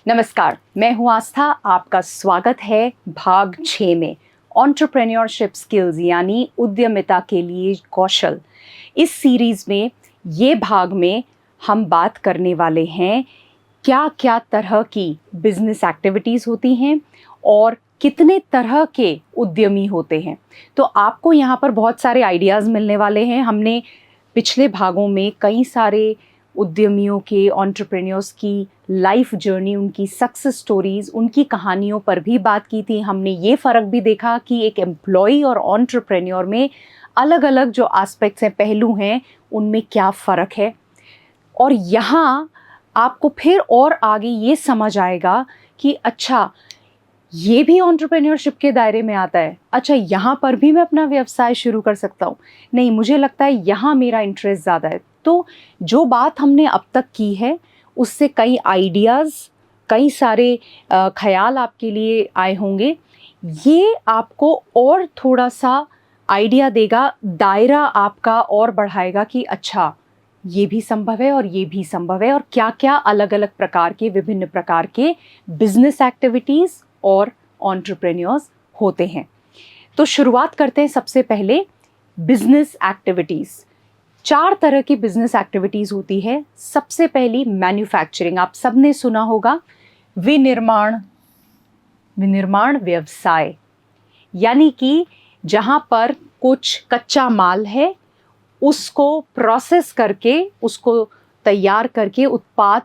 नमस्कार, मैं हूं आस्था। आपका स्वागत है भाग 6 में एंटरप्रेन्योरशिप स्किल्स यानी उद्यमिता के लिए कौशल। इस सीरीज में ये भाग में हम बात करने वाले हैं क्या क्या तरह की बिजनेस एक्टिविटीज़ होती हैं और कितने तरह के उद्यमी होते हैं। तो आपको यहाँ पर बहुत सारे आइडियाज़ मिलने वाले हैं। हमने पिछले भागों में कई सारे उद्यमियों के एंटरप्रेन्योर्स की लाइफ जर्नी, उनकी सक्सेस स्टोरीज, उनकी कहानियों पर भी बात की थी। हमने ये फ़र्क भी देखा कि एक एम्प्लॉय और एंटरप्रेन्योर में अलग अलग जो एस्पेक्ट्स हैं, पहलू हैं, उनमें क्या फ़र्क है। और यहाँ आपको फिर और आगे ये समझ आएगा कि अच्छा, ये भी एंटरप्रेन्योरशिप के दायरे में आता है। अच्छा, यहाँ पर भी मैं अपना व्यवसाय शुरू कर सकता हूँ। नहीं, मुझे लगता है यहाँ मेरा इंटरेस्ट ज़्यादा है। तो जो बात हमने अब तक की है उससे कई आइडियाज़, कई सारे ख्याल आपके लिए आए होंगे। ये आपको और थोड़ा सा आइडिया देगा, दायरा आपका और बढ़ाएगा कि अच्छा, ये भी संभव है और ये भी संभव है, और क्या क्या अलग अलग प्रकार के, विभिन्न प्रकार के बिजनेस एक्टिविटीज़ और एंटरप्रेन्योर्स होते हैं। तो शुरुआत करते हैं सबसे पहले बिजनेस एक्टिविटीज़। 4 तरह की बिजनेस एक्टिविटीज़ होती है। सबसे पहली मैन्युफैक्चरिंग, आप सबने सुना होगा। विनिर्माण व्यवसाय यानी कि जहाँ पर कुछ कच्चा माल है, उसको प्रोसेस करके, उसको तैयार करके उत्पाद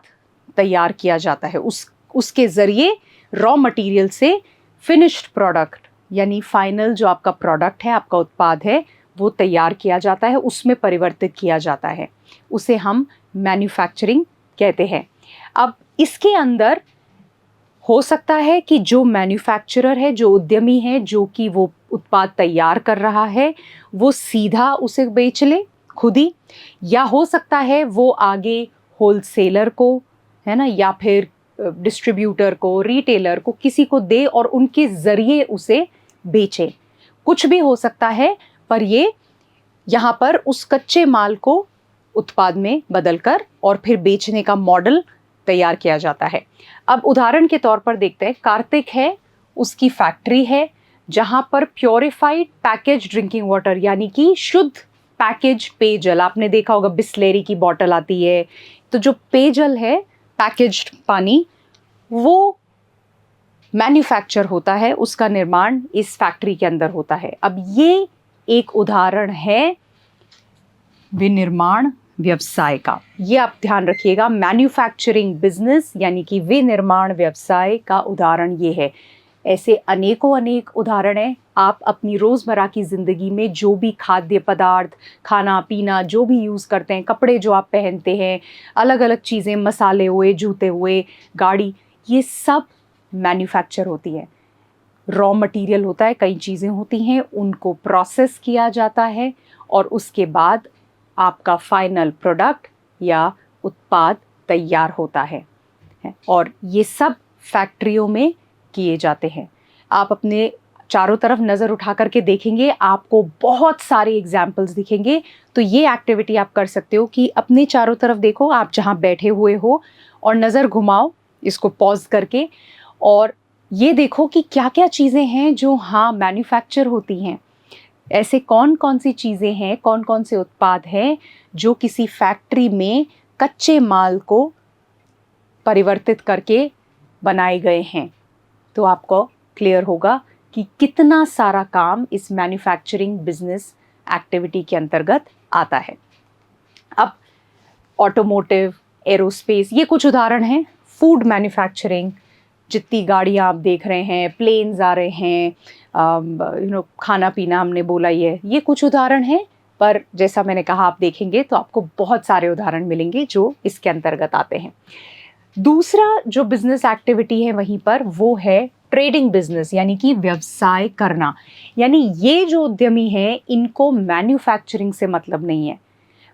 तैयार किया जाता है। उसके ज़रिए रॉ मटेरियल से फिनिश्ड प्रोडक्ट यानी फाइनल जो आपका प्रोडक्ट है, आपका उत्पाद है, वो तैयार किया जाता है, उसमें परिवर्तित किया जाता है। उसे हम मैन्युफैक्चरिंग कहते हैं। अब इसके अंदर हो सकता है कि जो मैन्युफैक्चरर है, जो उद्यमी है, जो कि वो उत्पाद तैयार कर रहा है, वो सीधा उसे बेच ले खुद ही, या हो सकता है वो आगे होलसेलर को, है ना, या फिर डिस्ट्रीब्यूटर को, रिटेलर को, किसी को दे और उनके ज़रिए उसे बेचे। कुछ भी हो सकता है, पर ये यहाँ पर उस कच्चे माल को उत्पाद में बदलकर और फिर बेचने का मॉडल तैयार किया जाता है। अब उदाहरण के तौर पर देखते हैं, कार्तिक है, उसकी फैक्ट्री है जहाँ पर प्योरिफाइड पैकेज ड्रिंकिंग वाटर यानी कि शुद्ध पैकेज पेयजल, आपने देखा होगा बिस्लेरी की बोतल आती है, तो जो पेयजल है, पैकेज्ड पानी, वो मैन्युफैक्चर होता है, उसका निर्माण इस फैक्ट्री के अंदर होता है। अब ये एक उदाहरण है विनिर्माण व्यवसाय का। ये आप ध्यान रखिएगा, मैन्युफैक्चरिंग बिजनेस यानी कि विनिर्माण व्यवसाय का उदाहरण ये है। ऐसे अनेकों अनेक उदाहरण हैं। आप अपनी रोज़मर्रा की ज़िंदगी में जो भी खाद्य पदार्थ, खाना पीना जो भी यूज़ करते हैं, कपड़े जो आप पहनते हैं, अलग अलग चीज़ें, मसाले हुए, जूते हुए, गाड़ी, ये सब मैन्युफैक्चर होती है। रॉ मटेरियल होता है, कई चीज़ें होती हैं, उनको प्रोसेस किया जाता है और उसके बाद आपका फाइनल प्रोडक्ट या उत्पाद तैयार होता है। और ये सब फैक्ट्रियों में किए जाते हैं। आप अपने चारों तरफ नज़र उठा करके देखेंगे, आपको बहुत सारे एग्जाम्पल्स दिखेंगे। तो ये एक्टिविटी आप कर सकते हो कि अपने चारों तरफ देखो, आप जहाँ बैठे हुए हो, और नज़र घुमाओ इसको पॉज करके, और ये देखो कि क्या क्या चीज़ें हैं जो हाँ मैन्युफैक्चर होती हैं। ऐसे कौन कौन सी चीज़ें हैं, कौन कौन से उत्पाद हैं जो किसी फैक्ट्री में कच्चे माल को परिवर्तित करके बनाए गए हैं। तो आपको क्लियर होगा कि कितना सारा काम इस मैन्युफैक्चरिंग बिजनेस एक्टिविटी के अंतर्गत आता है। अब ऑटोमोटिव, एरोस्पेस, ये कुछ उदाहरण हैं। फूड मैन्युफैक्चरिंग, जितनी गाड़ियाँ आप देख रहे हैं, प्लेन्स आ रहे हैं, खाना पीना हमने बोला, ये कुछ उदाहरण हैं। पर जैसा मैंने कहा, आप देखेंगे तो आपको बहुत सारे उदाहरण मिलेंगे जो इसके अंतर्गत आते हैं। दूसरा जो बिजनेस एक्टिविटी है वहीं पर, वो है ट्रेडिंग बिजनेस यानी कि व्यवसाय करना। यानी ये जो उद्यमी हैं, इनको मैन्युफैक्चरिंग से मतलब नहीं है।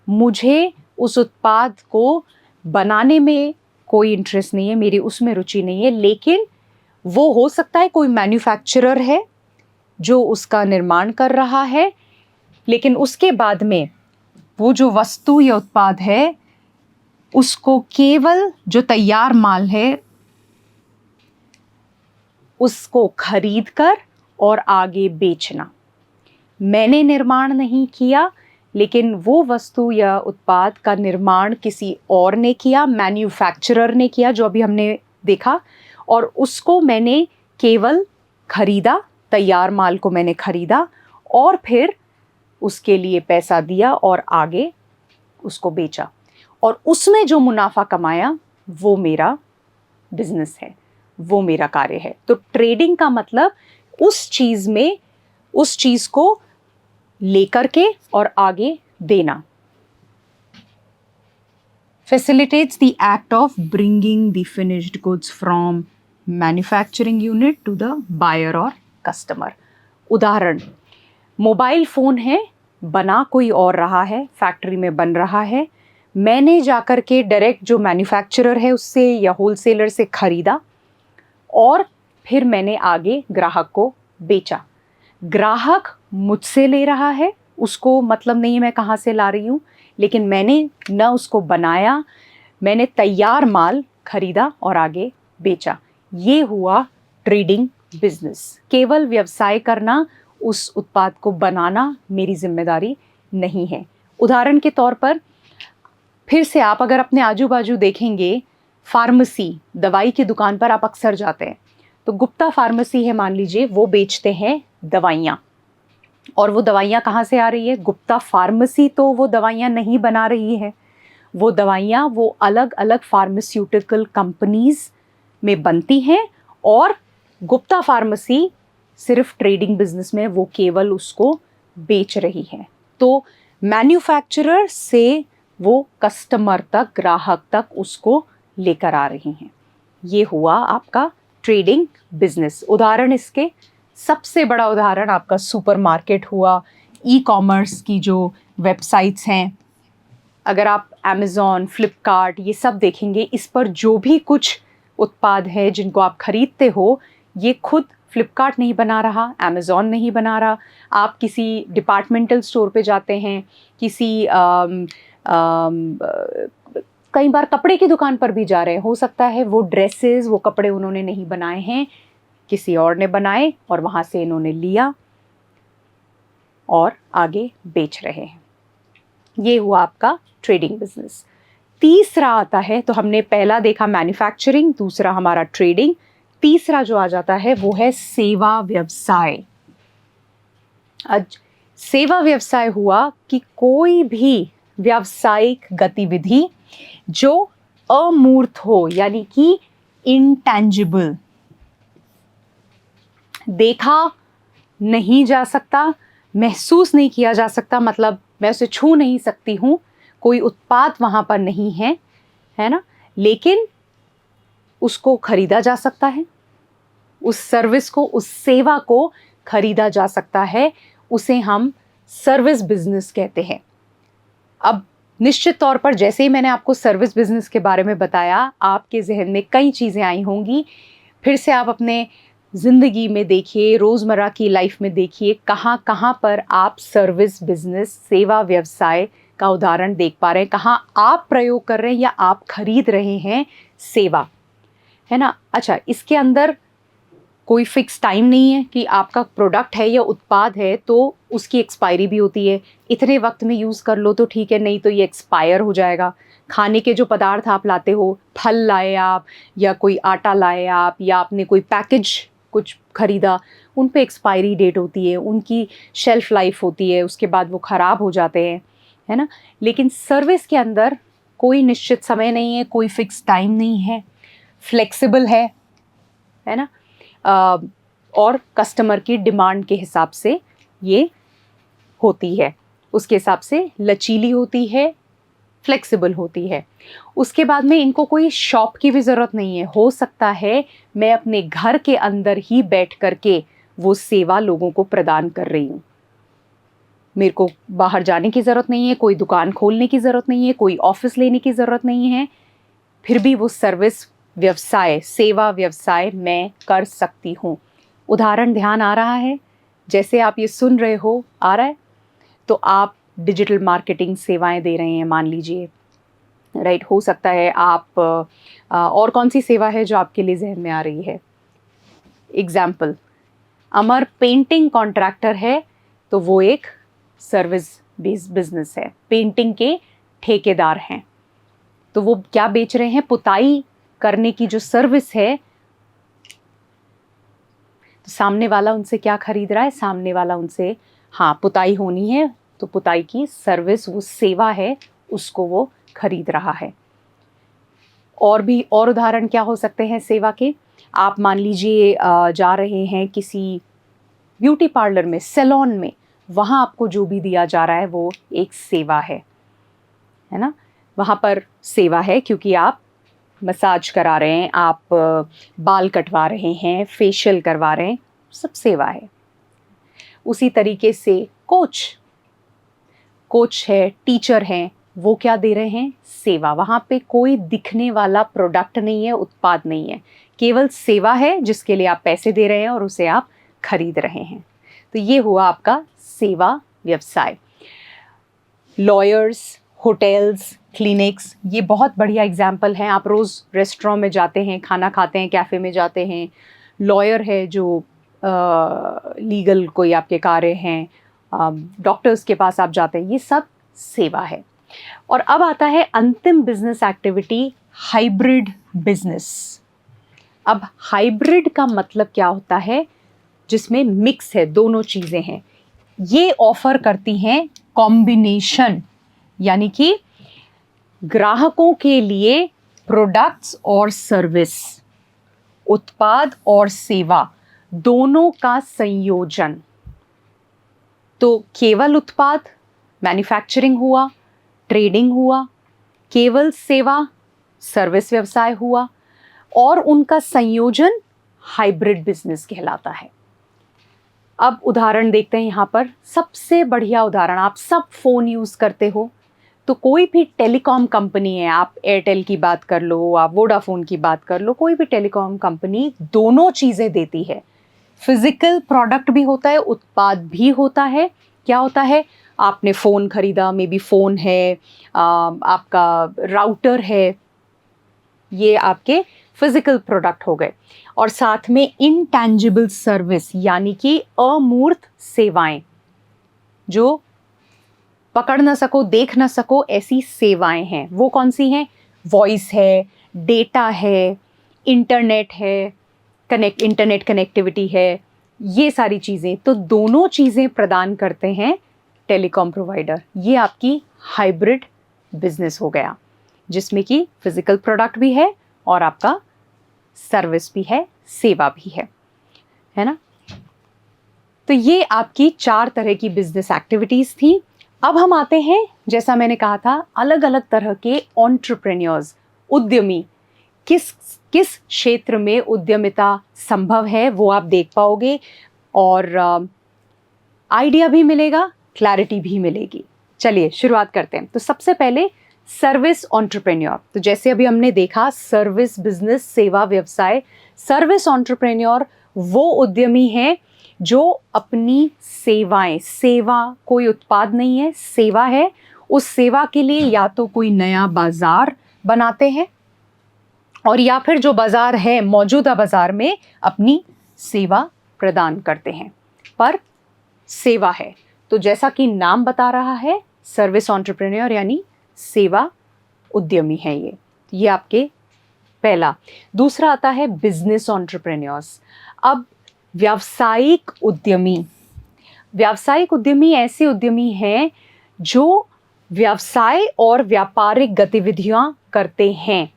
मुझे उस उत्पाद को बनाने में कोई इंटरेस्ट नहीं है, मेरी उसमें रुचि नहीं है, लेकिन वो हो सकता है कोई मैन्युफैक्चरर है जो उसका निर्माण कर रहा है, लेकिन उसके बाद में वो जो वस्तु या उत्पाद है, उसको केवल जो तैयार माल है उसको खरीद कर और आगे बेचना। मैंने निर्माण नहीं किया, लेकिन वो वस्तु या उत्पाद का निर्माण किसी और ने किया, मैन्युफैक्चरर ने किया, जो अभी हमने देखा, और उसको मैंने केवल खरीदा, तैयार माल को मैंने खरीदा और फिर उसके लिए पैसा दिया और आगे उसको बेचा, और उसमें जो मुनाफा कमाया वो मेरा बिजनेस है, वो मेरा कार्य है। तो ट्रेडिंग का मतलब उस चीज में उस चीज को लेकर के और आगे देना। Facilitates the act of bringing the finished goods from manufacturing unit to the buyer or customer। उदाहरण, मोबाइल फ़ोन है, बना कोई और रहा है, फैक्ट्री में बन रहा है, मैंने जाकर के डायरेक्ट जो मैन्युफैक्चरर है उससे या होलसेलर से ख़रीदा और फिर मैंने आगे ग्राहक को बेचा। ग्राहक मुझसे ले रहा है, उसको मतलब नहीं है मैं कहाँ से ला रही हूँ, लेकिन मैंने न उसको बनाया, मैंने तैयार माल खरीदा और आगे बेचा। ये हुआ ट्रेडिंग बिजनेस। केवल व्यवसाय करना, उस उत्पाद को बनाना मेरी जिम्मेदारी नहीं है। उदाहरण के तौर पर फिर से आप अगर अपने आजू बाजू देखेंगे, फार्मेसी, दवाई की दुकान पर आप अक्सर जाते हैं, तो गुप्ता फार्मेसी है मान लीजिए, वो बेचते हैं दवाइयाँ, और वो दवाइयाँ कहाँ से आ रही है? गुप्ता फार्मेसी तो वो दवाइयाँ नहीं बना रही है, वो दवाइयाँ वो अलग अलग फार्मास्यूटिकल कंपनीज में बनती हैं, और गुप्ता फार्मेसी सिर्फ ट्रेडिंग बिजनेस में वो केवल उसको बेच रही है। तो मैन्युफैक्चरर से वो कस्टमर तक, ग्राहक तक उसको लेकर आ रही हैं। ये हुआ आपका ट्रेडिंग बिजनेस। उदाहरण इसके सबसे बड़ा उदाहरण आपका सुपरमार्केट हुआ, ई कॉमर्स की जो वेबसाइट्स हैं, अगर आप अमेज़ॉन, फ्लिपकार्ट ये सब देखेंगे, इस पर जो भी कुछ उत्पाद है जिनको आप खरीदते हो, ये खुद फ्लिपकार्ट नहीं बना रहा, अमेज़ॉन नहीं बना रहा। आप किसी डिपार्टमेंटल स्टोर पे जाते हैं, किसी कई बार कपड़े की दुकान पर भी जा रहे हैं, हो सकता है वो ड्रेसेस, वो कपड़े उन्होंने नहीं बनाए हैं, किसी और ने बनाए और वहाँ से इन्होंने लिया और आगे बेच रहे हैं। ये हुआ आपका ट्रेडिंग बिजनेस। तीसरा आता है, तो हमने पहला देखा मैन्युफैक्चरिंग, दूसरा हमारा ट्रेडिंग, तीसरा जो आ जाता है वो है सेवा व्यवसाय। आज सेवा व्यवसाय हुआ कि कोई भी व्यावसायिक गतिविधि जो अमूर्त हो, यानी कि इनटैंजिबल, देखा नहीं जा सकता, महसूस नहीं किया जा सकता, मतलब मैं उसे छू नहीं सकती हूँ, कोई उत्पाद वहाँ पर नहीं है, है ना, लेकिन उसको खरीदा जा सकता है, उस सर्विस को, उस सेवा को खरीदा जा सकता है, उसे हम सर्विस बिजनेस कहते हैं। अब निश्चित तौर पर जैसे ही मैंने आपको सर्विस बिजनेस के बारे में बताया, आपके जहन में कई चीज़ें आई होंगी। फिर से आप अपने ज़िंदगी में देखिए, रोज़मर्रा की लाइफ में देखिए, कहाँ कहाँ पर आप सर्विस बिजनेस, सेवा व्यवसाय का उदाहरण देख पा रहे हैं, कहाँ आप प्रयोग कर रहे हैं या आप खरीद रहे हैं सेवा, है ना। अच्छा, इसके अंदर कोई फिक्स टाइम नहीं है कि आपका प्रोडक्ट है या उत्पाद है तो उसकी एक्सपायरी भी होती है, इतने वक्त में यूज़ कर लो तो ठीक है, नहीं तो ये एक्सपायर हो जाएगा। खाने के जो पदार्थ आप लाते हो, फल लाए आप या कोई आटा लाए आप या आपने कोई पैकेज कुछ खरीदा, उन पे एक्सपायरी डेट होती है, उनकी शेल्फ़ लाइफ होती है, उसके बाद वो ख़राब हो जाते हैं, है ना। लेकिन सर्विस के अंदर कोई निश्चित समय नहीं है, कोई फिक्स टाइम नहीं है, फ्लेक्सिबल है ना, और कस्टमर की डिमांड के हिसाब से ये होती है, उसके हिसाब से लचीली होती है, फ्लेक्सिबल होती है। उसके बाद में इनको कोई शॉप की भी ज़रूरत नहीं है, हो सकता है मैं अपने घर के अंदर ही बैठ कर के वो सेवा लोगों को प्रदान कर रही हूँ, मेरे को बाहर जाने की ज़रूरत नहीं है, कोई दुकान खोलने की ज़रूरत नहीं है, कोई ऑफिस लेने की ज़रूरत नहीं है, फिर भी वो सर्विस व्यवसाय, सेवा व्यवसाय मैं कर सकती हूँ। उदाहरण ध्यान आ रहा है? जैसे आप ये सुन रहे हो, आ रहा है? तो आप डिजिटल मार्केटिंग सेवाएं दे रहे हैं मान लीजिए, राइट। हो सकता है आप और कौन सी सेवा है जो आपके लिए जहन में आ रही है? एग्जाम्पल, अमर पेंटिंग कॉन्ट्रैक्टर है तो वो एक सर्विस बेस्ड बिजनेस है, पेंटिंग के ठेकेदार हैं, तो वो क्या बेच रहे हैं, पुताई करने की जो सर्विस है। तो सामने वाला उनसे क्या खरीद रहा है, सामने वाला उनसे, हाँ पुताई होनी है तो पुताई की सर्विस, वो सेवा है, उसको वो खरीद रहा है। और भी और उदाहरण क्या हो सकते हैं सेवा के, आप मान लीजिए जा रहे हैं किसी ब्यूटी पार्लर में, सैलून में, वहाँ आपको जो भी दिया जा रहा है वो एक सेवा है ना। वहाँ पर सेवा है क्योंकि आप मसाज करा रहे हैं, आप बाल कटवा रहे हैं, फेशियल करवा रहे हैं, सब सेवा है। उसी तरीके से कोच है, टीचर हैं, वो क्या दे रहे हैं, सेवा। वहाँ पे कोई दिखने वाला प्रोडक्ट नहीं है, उत्पाद नहीं है, केवल सेवा है जिसके लिए आप पैसे दे रहे हैं और उसे आप खरीद रहे हैं। तो ये हुआ आपका सेवा व्यवसाय। लॉयर्स, होटल्स, क्लिनिक्स, ये बहुत बढ़िया एग्जाम्पल हैं। आप रोज़ रेस्टोरेंट में जाते हैं, खाना खाते हैं, कैफ़े में जाते हैं। लॉयर है जो लीगल कोई आपके कार्य हैं, डॉक्टर्स के पास आप जाते हैं, ये सब सेवा है। और अब आता है अंतिम बिजनेस एक्टिविटी, हाइब्रिड बिजनेस। अब हाइब्रिड का मतलब क्या होता है, जिसमें मिक्स है, दोनों चीज़ें हैं। ये ऑफर करती हैं कॉम्बिनेशन, यानी कि ग्राहकों के लिए प्रोडक्ट्स और सर्विस, उत्पाद और सेवा, दोनों का संयोजन। तो केवल उत्पाद, मैन्युफैक्चरिंग हुआ, ट्रेडिंग हुआ, केवल सेवा, सर्विस व्यवसाय हुआ, और उनका संयोजन हाइब्रिड बिजनेस कहलाता है। अब उदाहरण देखते हैं यहाँ पर। सबसे बढ़िया उदाहरण, आप सब फ़ोन यूज़ करते हो, तो कोई भी टेलीकॉम कंपनी है, आप एयरटेल की बात कर लो, आप वोडाफोन की बात कर लो, कोई भी टेलीकॉम कंपनी दोनों चीज़ें देती है। फिजिकल प्रोडक्ट भी होता है, उत्पाद भी होता है। क्या होता है, आपने फ़ोन खरीदा, मे बी फ़ोन है, आपका राउटर है, ये आपके फिजिकल प्रोडक्ट हो गए। और साथ में इनटैंजिबल सर्विस, यानी कि अमूर्त सेवाएं, जो पकड़ ना सको, देख ना सको, ऐसी सेवाएं हैं। वो कौन सी हैं, वॉइस है, डेटा है, इंटरनेट है, इंटरनेट कनेक्टिविटी है, ये सारी चीज़ें। तो दोनों चीज़ें प्रदान करते हैं टेलीकॉम प्रोवाइडर। ये आपकी हाइब्रिड बिजनेस हो गया, जिसमें कि फिजिकल प्रोडक्ट भी है और आपका सर्विस भी है, सेवा भी है ना। तो ये आपकी 4 तरह की बिजनेस एक्टिविटीज़ थी। अब हम आते हैं, जैसा मैंने कहा था, अलग अलग तरह के एंटरप्रेन्योर्स, उद्यमी, किस क्षेत्र में उद्यमिता संभव है वो आप देख पाओगे, और आइडिया भी मिलेगा, क्लैरिटी भी मिलेगी। चलिए शुरुआत करते हैं। तो सबसे पहले सर्विस एंटरप्रेन्योर। तो जैसे अभी हमने देखा, सर्विस बिजनेस, सेवा व्यवसाय। सर्विस एंटरप्रेन्योर वो उद्यमी हैं जो अपनी सेवाएं, सेवा कोई उत्पाद नहीं है, सेवा है, उस सेवा के लिए या तो कोई नया बाजार बनाते हैं, और या फिर जो बाजार है, मौजूदा बाजार में अपनी सेवा प्रदान करते हैं, पर सेवा है। तो जैसा कि नाम बता रहा है, सर्विस एंटरप्रेन्योर यानी सेवा उद्यमी है ये आपके पहला। दूसरा आता है बिजनेस एंटरप्रेन्योर्स। अब व्यावसायिक उद्यमी, व्यावसायिक उद्यमी ऐसे उद्यमी हैं जो व्यवसाय और व्यापारिक गतिविधियां करते हैं,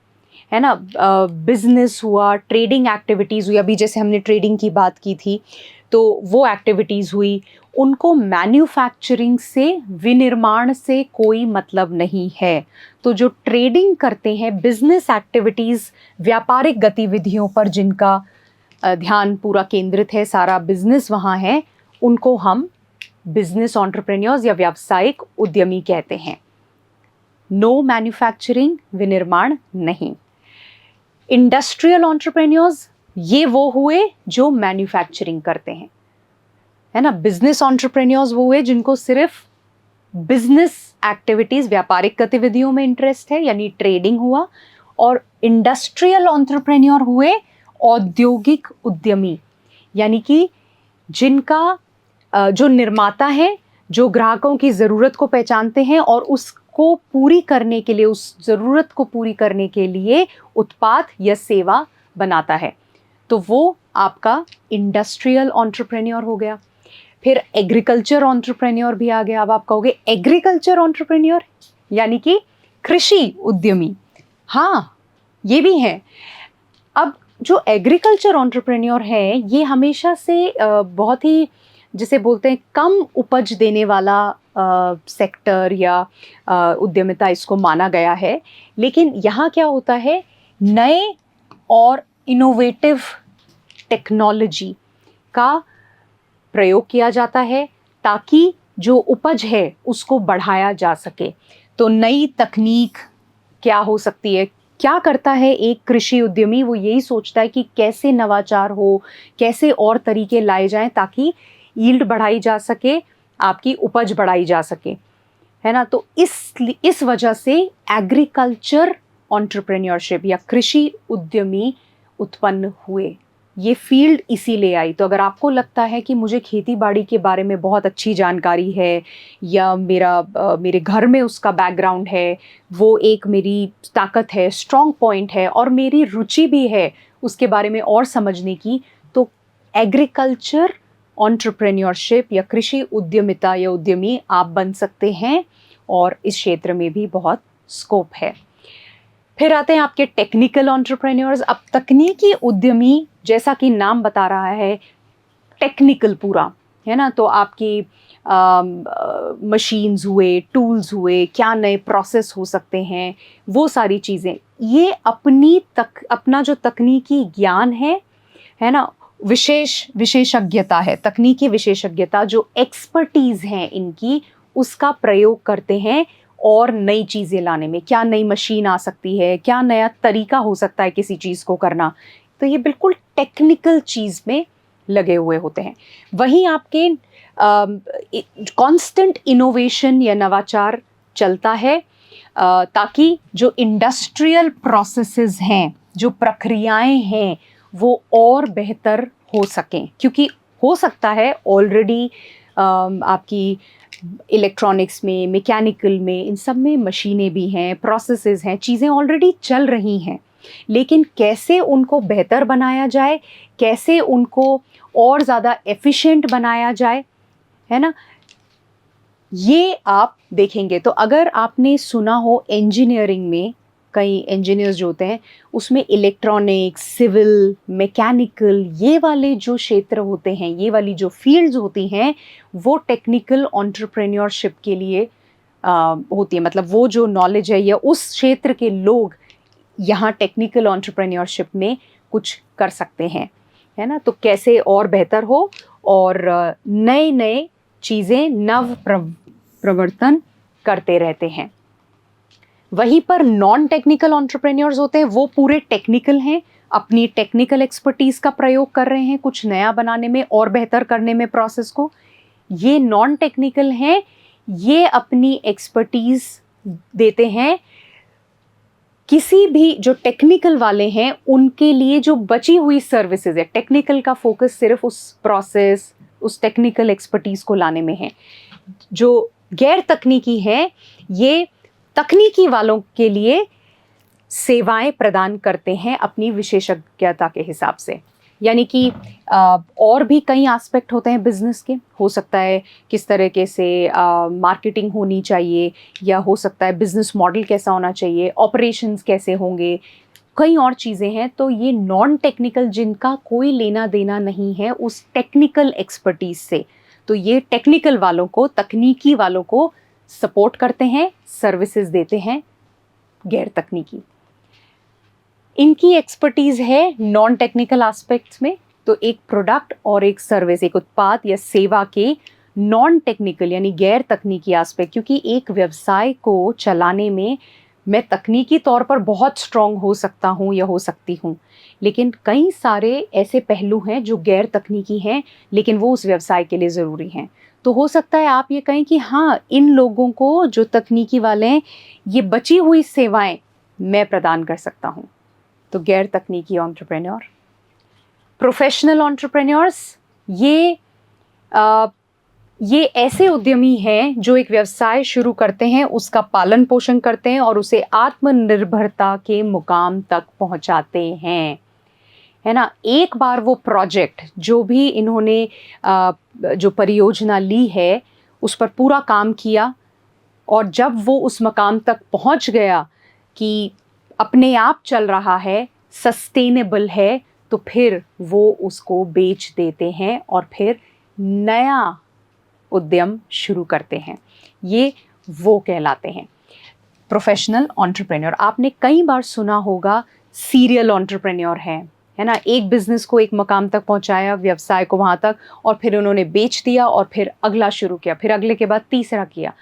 है ना। बिजनेस हुआ, ट्रेडिंग एक्टिविटीज़ हुई, अभी जैसे हमने ट्रेडिंग की बात की थी, तो वो एक्टिविटीज़ हुई। उनको मैन्युफैक्चरिंग से, विनिर्माण से कोई मतलब नहीं है। तो जो ट्रेडिंग करते हैं, बिजनेस एक्टिविटीज़, व्यापारिक गतिविधियों पर जिनका ध्यान पूरा केंद्रित है, सारा बिजनेस वहाँ है, उनको हम बिजनेस एंटरप्रेन्योर्स या व्यावसायिक उद्यमी कहते हैं। नो मैन्युफैक्चरिंग, विनिर्माण नहीं। इंडस्ट्रियल एंटरप्रेन्योर्स, ये वो हुए जो मैन्युफैक्चरिंग करते हैं, है ना। बिजनेस एंटरप्रेन्योर्स वो हुए जिनको सिर्फ बिजनेस एक्टिविटीज, व्यापारिक गतिविधियों में इंटरेस्ट है, यानी ट्रेडिंग हुआ। और इंडस्ट्रियल एंटरप्रेन्योर हुए औद्योगिक उद्यमी, यानी कि जिनका जो निर्माता है, जो ग्राहकों की ज़रूरत को पहचानते हैं और उसको पूरी करने के लिए, उस ज़रूरत को पूरी करने के लिए उत्पाद या सेवा बनाता है, तो वो आपका इंडस्ट्रियल एंटरप्रेन्योर हो गया। फिर एग्रीकल्चर एंटरप्रेन्योर भी आ गया। अब आप कहोगे एग्रीकल्चर एंटरप्रेन्योर यानी कि कृषि उद्यमी, हाँ ये भी है। अब जो एग्रीकल्चर एंटरप्रेन्योर है, ये हमेशा से बहुत ही, जिसे बोलते हैं, कम उपज देने वाला सेक्टर या उद्यमिता इसको माना गया है। लेकिन यहाँ क्या होता है, नए और इनोवेटिव टेक्नोलॉजी का प्रयोग किया जाता है ताकि जो उपज है उसको बढ़ाया जा सके। तो नई तकनीक क्या हो सकती है, क्या करता है एक कृषि उद्यमी, वो यही सोचता है कि कैसे नवाचार हो, कैसे और तरीके लाए जाएं ताकि यील्ड बढ़ाई जा सके, आपकी उपज बढ़ाई जा सके, है ना। तो इस वजह से एग्रीकल्चर एंटरप्रेन्योरशिप या कृषि उद्यमी उत्पन्न हुए। ये फील्ड इसीलिए आई। तो अगर आपको लगता है कि मुझे खेती बाड़ी के बारे में बहुत अच्छी जानकारी है या मेरे घर में उसका बैकग्राउंड है, वो एक मेरी ताकत है, स्ट्रॉन्ग पॉइंट है और मेरी रुचि भी है उसके बारे में और समझने की, तो एग्रीकल्चर एंटरप्रेन्योरशिप या कृषि उद्यमिता या उद्यमी आप बन सकते हैं और इस क्षेत्र में भी बहुत स्कोप है। फिर आते हैं आपके टेक्निकल एंटरप्रेन्योर्स। अब तकनीकी उद्यमी, जैसा कि नाम बता रहा है, टेक्निकल पूरा, है ना। तो आपकी मशीन्स हुए, टूल्स हुए, क्या नए प्रोसेस हो सकते हैं, वो सारी चीज़ें, ये अपना जो तकनीकी ज्ञान है ना, विशेषज्ञता है, तकनीकी विशेषज्ञता, जो एक्सपर्टीज़ हैं इनकी, उसका प्रयोग करते हैं और नई चीज़ें लाने में। क्या नई मशीन आ सकती है, क्या नया तरीका हो सकता है किसी चीज़ को करना, तो ये बिल्कुल टेक्निकल चीज़ में लगे हुए होते हैं। वहीं आपके कांस्टेंट इनोवेशन या नवाचार चलता है ताकि जो इंडस्ट्रियल प्रोसेसेस हैं, जो प्रक्रियाएं हैं, वो और बेहतर हो सकें। क्योंकि हो सकता है ऑलरेडी आपकी इलेक्ट्रॉनिक्स में, मैकेनिकल में, इन सब में मशीनें भी हैं, प्रोसेसेस हैं, चीज़ें ऑलरेडी चल रही हैं, लेकिन कैसे उनको बेहतर बनाया जाए, कैसे उनको और ज़्यादा एफिशिएंट बनाया जाए, है ना, ये आप देखेंगे। तो अगर आपने सुना हो इंजीनियरिंग में, कई इंजीनियर्स जो होते हैं उसमें इलेक्ट्रॉनिक्स, सिविल, मैकेनिकल, ये वाले जो क्षेत्र होते हैं, ये वाली जो फील्ड्स होती हैं, वो टेक्निकल एंटरप्रेन्योरशिप के लिए होती है। मतलब वो जो नॉलेज है या उस क्षेत्र के लोग यहाँ टेक्निकल एंटरप्रेन्योरशिप में कुछ कर सकते हैं, है ना। तो कैसे और बेहतर हो और नए नए चीज़ें, नव प्रवर्तन करते रहते हैं। वहीं पर नॉन टेक्निकल एंटरप्रेन्योर्स होते हैं, वो पूरे टेक्निकल हैं, अपनी टेक्निकल एक्सपर्टीज़ का प्रयोग कर रहे हैं कुछ नया बनाने में और बेहतर करने में प्रोसेस को। ये नॉन टेक्निकल हैं, ये अपनी एक्सपर्टीज़ देते हैं किसी भी जो टेक्निकल वाले हैं उनके लिए जो बची हुई सर्विसेज है। टेक्निकल का फोकस सिर्फ उस प्रोसेस, उस टेक्निकल एक्सपर्टीज़ को लाने में है। जो गैर तकनीकी है, ये तकनीकी वालों के लिए सेवाएं प्रदान करते हैं अपनी विशेषज्ञता के हिसाब से। यानी कि और भी कई एस्पेक्ट होते हैं बिजनेस के। हो सकता है किस तरीके से मार्केटिंग होनी चाहिए, या हो सकता है बिजनेस मॉडल कैसा होना चाहिए, ऑपरेशंस कैसे होंगे, कई और चीज़ें हैं। तो ये नॉन टेक्निकल, जिनका कोई लेना देना नहीं है उस टेक्निकल एक्सपर्टीज से, तो ये टेक्निकल वालों को, तकनीकी वालों को सपोर्ट करते हैं, सर्विसेज देते हैं गैर तकनीकी। इनकी एक्सपर्टीज़ है नॉन टेक्निकल एस्पेक्ट्स में। तो एक प्रोडक्ट और एक सर्विस, एक उत्पाद या सेवा के नॉन टेक्निकल यानी गैर तकनीकी एस्पेक्ट, क्योंकि एक व्यवसाय को चलाने में मैं तकनीकी तौर पर बहुत स्ट्रॉन्ग हो सकता हूँ या हो सकती हूँ, लेकिन कई सारे ऐसे पहलू हैं जो गैर तकनीकी हैं लेकिन वो उस व्यवसाय के लिए ज़रूरी हैं। तो हो सकता है आप ये कहें कि हाँ, इन लोगों को जो तकनीकी वाले हैं, ये बची हुई सेवाएं मैं प्रदान कर सकता हूँ। तो गैर तकनीकी एंटरप्रेन्योर। प्रोफेशनल एंटरप्रेन्योर्स, ये ऐसे उद्यमी हैं जो एक व्यवसाय शुरू करते हैं, उसका पालन पोषण करते हैं और उसे आत्मनिर्भरता के मुकाम तक पहुंचाते हैं, है ना। एक बार वो प्रोजेक्ट जो भी इन्होंने जो परियोजना ली है उस पर पूरा काम किया और जब वो उस मकाम तक पहुंच गया कि अपने आप चल रहा है, सस्टेनेबल है, तो फिर वो उसको बेच देते हैं और फिर नया उद्यम शुरू करते हैं। ये वो कहलाते हैं प्रोफेशनल एंटरप्रेन्योर। आपने कई बार सुना होगा सीरियल एंटरप्रेन्योर है ना। एक बिजनेस को एक मकाम तक पहुंचाया, व्यवसाय को वहां तक, और फिर उन्होंने बेच दिया और फिर अगला शुरू किया, फिर अगले के बाद तीसरा किया।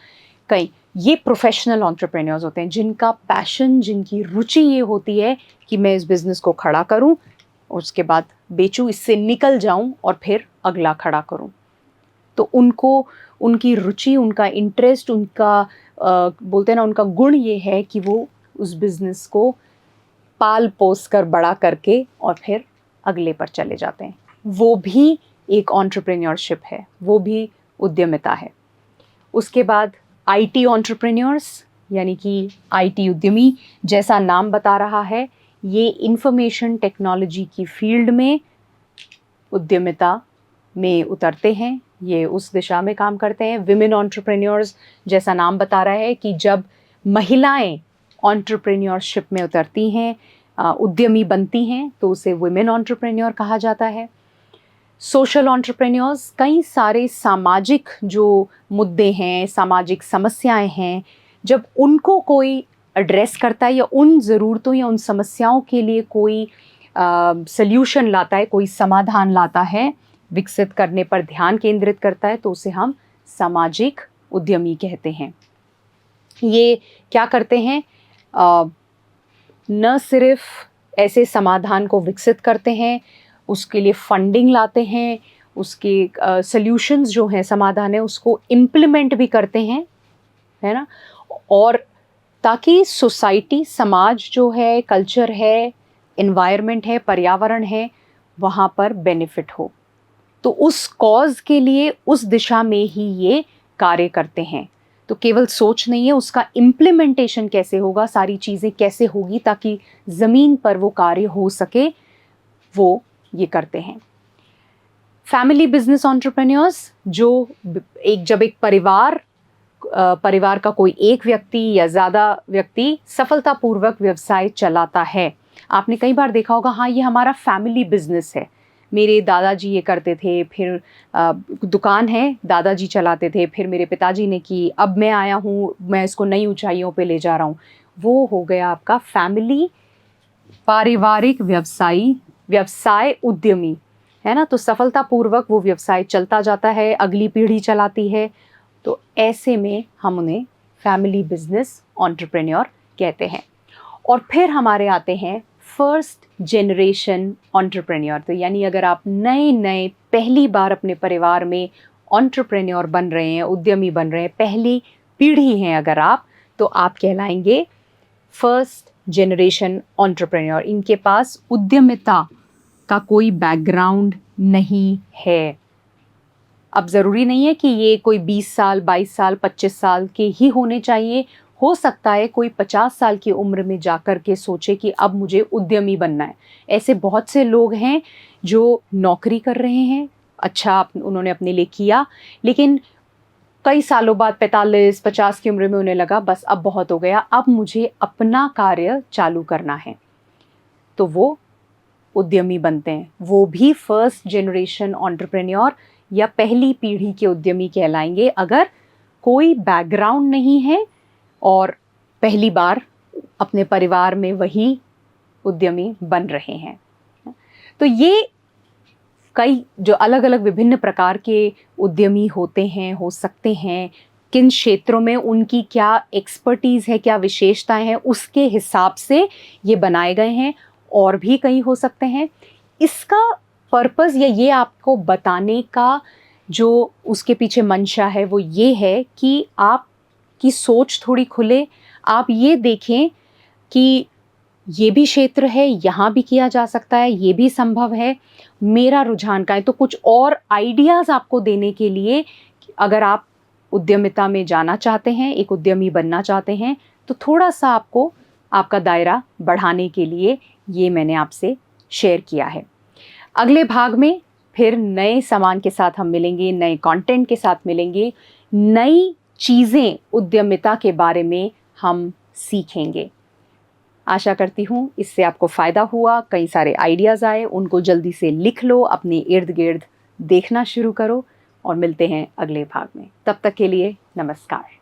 ये प्रोफेशनल एंटरप्रेन्योर्स होते हैं जिनका पैशन, जिनकी रुचि ये होती है कि मैं इस बिजनेस को खड़ा करूं, उसके बाद बेचूं, इससे निकल जाऊं और फिर अगला खड़ा करूं। तो उनको, उनकी रुचि, उनका इंटरेस्ट, उनका बोलते हैं ना, उनका गुण ये है कि वो उस बिजनेस को पाल पोस कर बड़ा करके और फिर अगले पर चले जाते हैं। वो भी एक एंटरप्रेन्योरशिप है, वो भी उद्यमिता है। उसके बाद आईटी एंटरप्रेन्योर्स, यानी कि आईटी उद्यमी, जैसा नाम बता रहा है, ये इंफॉर्मेशन टेक्नोलॉजी की फील्ड में उद्यमिता में उतरते हैं, ये उस दिशा में काम करते हैं। विमेन एंटरप्रेन्योर्स, जैसा नाम बता रहा है कि जब महिलाएं एंटरप्रेन्योरशिप में उतरती हैं, उद्यमी बनती हैं, तो उसे वुमेन एंटरप्रेन्योर कहा जाता है। सोशल एंटरप्रेन्योर्स, कई सारे सामाजिक जो मुद्दे हैं, सामाजिक समस्याएं हैं, जब उनको कोई एड्रेस करता है या उन ज़रूरतों या उन समस्याओं के लिए कोई सल्यूशन लाता है, कोई समाधान लाता है, विकसित करने पर ध्यान केंद्रित करता है, तो उसे हम सामाजिक उद्यमी कहते हैं। ये क्या करते हैं, न सिर्फ ऐसे समाधान को विकसित करते हैं, उसके लिए फंडिंग लाते हैं, उसके सल्यूशंस जो हैं, समाधान है, उसको इम्प्लीमेंट भी करते हैं, है ना। और ताकि सोसाइटी, समाज जो है, कल्चर है, एनवायरनमेंट है, पर्यावरण है, वहाँ पर बेनिफिट हो, तो उस कॉज के लिए उस दिशा में ही ये कार्य करते हैं। तो केवल सोच नहीं है, उसका इम्प्लीमेंटेशन कैसे होगा, सारी चीज़ें कैसे होगी ताकि ज़मीन पर वो कार्य हो सके, वो ये करते हैं। फैमिली बिजनेस एंटरप्रेन्योर्स, जो जब एक परिवार का कोई एक व्यक्ति या ज़्यादा व्यक्ति सफलतापूर्वक व्यवसाय चलाता है। आपने कई बार देखा होगा, हाँ ये हमारा फैमिली बिजनेस है, मेरे दादाजी ये करते थे, फिर दुकान है, दादाजी चलाते थे, फिर मेरे पिताजी ने की, अब मैं आया हूँ, मैं इसको नई ऊंचाइयों पे ले जा रहा हूँ। वो हो गया आपका फैमिली, पारिवारिक व्यवसाय उद्यमी, है ना। तो सफलतापूर्वक वो व्यवसाय चलता जाता है, अगली पीढ़ी चलाती है, तो ऐसे में हम उन्हें फैमिली बिजनेस एंटरप्रेन्योर कहते हैं। और फिर हमारे आते हैं फर्स्ट जनरेशन एंटरप्रेन्योर। तो यानी अगर आप नए पहली बार अपने परिवार में एंटरप्रेन्योर बन रहे हैं, उद्यमी बन रहे हैं, पहली पीढ़ी हैं अगर आप, तो आप कहलाएंगे फर्स्ट जनरेशन एंटरप्रेन्योर। इनके पास उद्यमिता का कोई बैकग्राउंड नहीं है। अब ज़रूरी नहीं है कि ये कोई 20 साल, 22 साल, 25 साल के ही होने चाहिए। हो सकता है कोई 50 साल की उम्र में जाकर के सोचे कि अब मुझे उद्यमी बनना है। ऐसे बहुत से लोग हैं जो नौकरी कर रहे हैं, अच्छा उन्होंने अपने लिए किया, लेकिन कई सालों बाद 45-50 की उम्र में उन्हें लगा बस अब बहुत हो गया, अब मुझे अपना कार्य चालू करना है, तो वो उद्यमी बनते हैं। वो भी फर्स्ट जनरेशन एंटरप्रेन्योर या पहली पीढ़ी के उद्यमी कहलाएंगे अगर कोई बैकग्राउंड नहीं है और पहली बार अपने परिवार में वही उद्यमी बन रहे हैं। तो ये कई जो अलग अलग विभिन्न प्रकार के उद्यमी होते हैं, हो सकते हैं, किन क्षेत्रों में उनकी क्या एक्सपर्टीज़ है, क्या विशेषताएं हैं, उसके हिसाब से ये बनाए गए हैं। और भी कई हो सकते हैं। इसका पर्पस या ये आपको बताने का जो उसके पीछे मंशा है वो ये है कि आपकी सोच थोड़ी खुले, आप ये देखें कि ये भी क्षेत्र है, यहाँ भी किया जा सकता है, ये भी संभव है, मेरा रुझान का है। तो कुछ और आइडियाज़ आपको देने के लिए, अगर आप उद्यमिता में जाना चाहते हैं, एक उद्यमी बनना चाहते हैं, तो थोड़ा-सा आपको आपका दायरा बढ़ाने के लिए ये मैंने आपसे शेयर किया है। अगले भाग में फिर नए सामान के साथ हम मिलेंगे, नए कंटेंट के साथ मिलेंगे, नई चीज़ें उद्यमिता के बारे में हम सीखेंगे। आशा करती हूँ इससे आपको फ़ायदा हुआ, कई सारे आइडियाज़ आए, उनको जल्दी से लिख लो, अपने इर्द-गिर्द देखना शुरू करो और मिलते हैं अगले भाग में। तब तक के लिए नमस्कार।